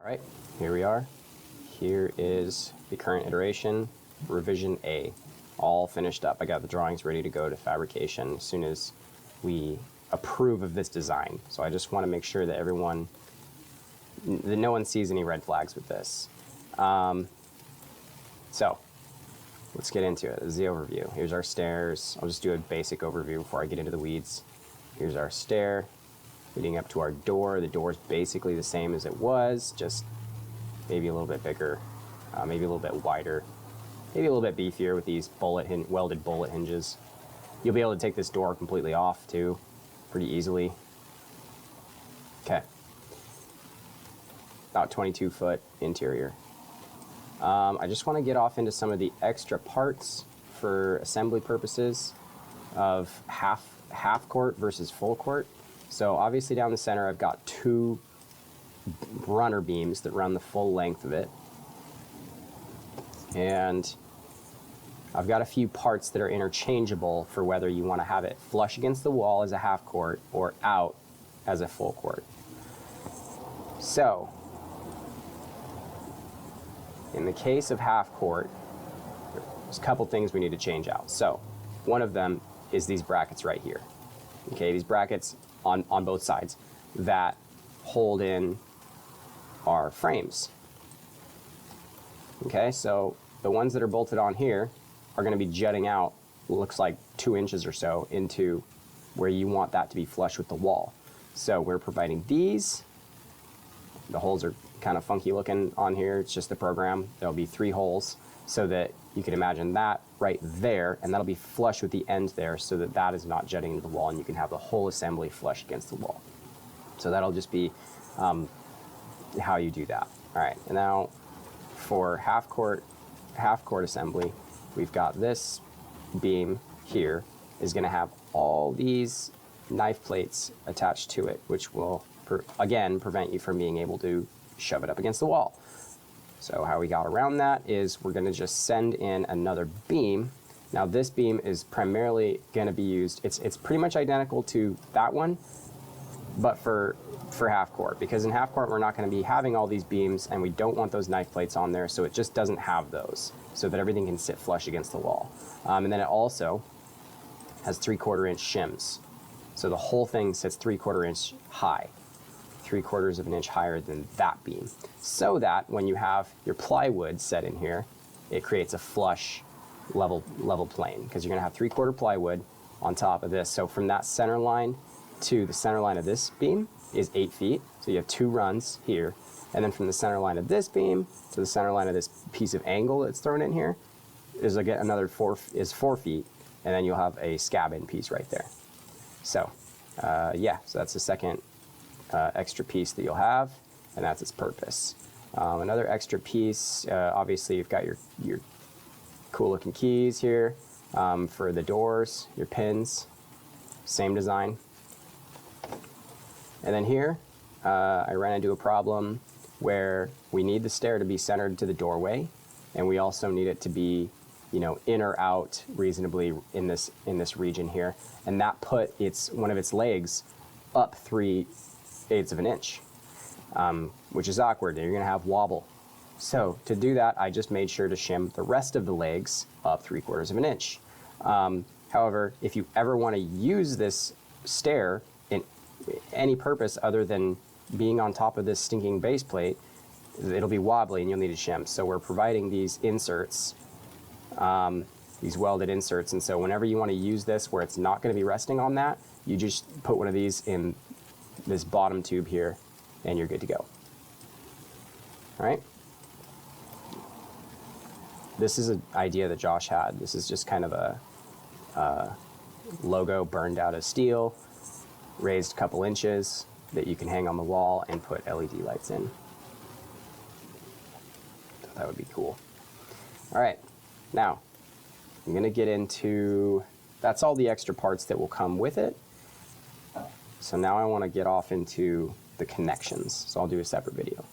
All right, here we are. Here is the current iteration, revision A, all finished up. I got the drawings ready to go to fabrication as soon as we approve of this design. So I just want to make sure that that no one sees any red flags with this. So let's get into it. This is the overview. Here's our stairs. I'll just do a basic overview before I get into the weeds. Here's our stair leading up to our door. The door is basically the same as it was, just maybe a little bit bigger, maybe a little bit wider, maybe a little bit beefier with these welded bullet hinges. You'll be able to take this door completely off too, pretty easily. Okay. About 22-foot interior. I just want to get off into some of the extra parts for assembly purposes of half court versus full court. So obviously down the center I've got two runner beams that run the full length of it. And I've got a few parts that are interchangeable for whether you want to have it flush against the wall as a half court or out as a full court. So in the case of half court, there's a couple things we need to change out. So one of them is these brackets right here. Okay, these brackets on both sides that hold in our frames. Okay, so the ones that are bolted on here are going to be jutting out, looks like 2 inches or so, into where you want that to be flush with the wall. So we're providing these. The holes are kind of funky looking on here. It's just the program. There'll be 3 holes so that you can imagine that right there, and that'll be flush with the end there so that that is not jutting into the wall and you can have the whole assembly flush against the wall. So that'll just be how you do that. All right, and now for half court assembly, we've got this beam here is going to have all these knife plates attached to it, which will again prevent you from being able to shove it up against the wall. So how we got around that is we're going to just send in another beam. Now this beam is primarily going to be used, it's pretty much identical to that one, but for half court, because in half court we're not going to be having all these beams and we don't want those knife plates on there, so it just doesn't have those, so that everything can sit flush against the wall. And then it also has 3/4 inch shims. So the whole thing sits 3/4 inch high, 3/4 of an inch higher than that beam, so that when you have your plywood set in here, it creates a flush level plane, because you're going to have 3/4 plywood on top of this. So from that center line to the center line of this beam is 8 feet. So you have 2 runs here, and then from the center line of this beam to the center line of this piece of angle that's thrown in here is again another 4 feet, and then you'll have a scab in piece right there. So yeah, so that's the second extra piece that you'll have, and that's its purpose. Another extra piece, obviously you've got your cool looking keys here for the doors, your pins, same design. And then here I ran into a problem where we need the stair to be centered to the doorway, and we also need it to be, you know, in or out reasonably in this region here, and that put one of its legs up 3/8 of an inch, which is awkward. You're going to have wobble. So to do that, I just made sure to shim the rest of the legs up 3/4 of an inch. However, if you ever want to use this stair in any purpose other than being on top of this stinking base plate, it'll be wobbly and you'll need a shim. So we're providing these inserts, these welded inserts, and so whenever you want to use this where it's not going to be resting on that, you just put one of these in this bottom tube here and you're good to go. All right. This is an idea that Josh had. This is just kind of a logo burned out of steel, raised a couple inches that you can hang on the wall and put LED lights in. So that would be cool. All right, now I'm going to get into, that's all the extra parts that will come with it. So now I want to get off into the connections. So I'll do a separate video.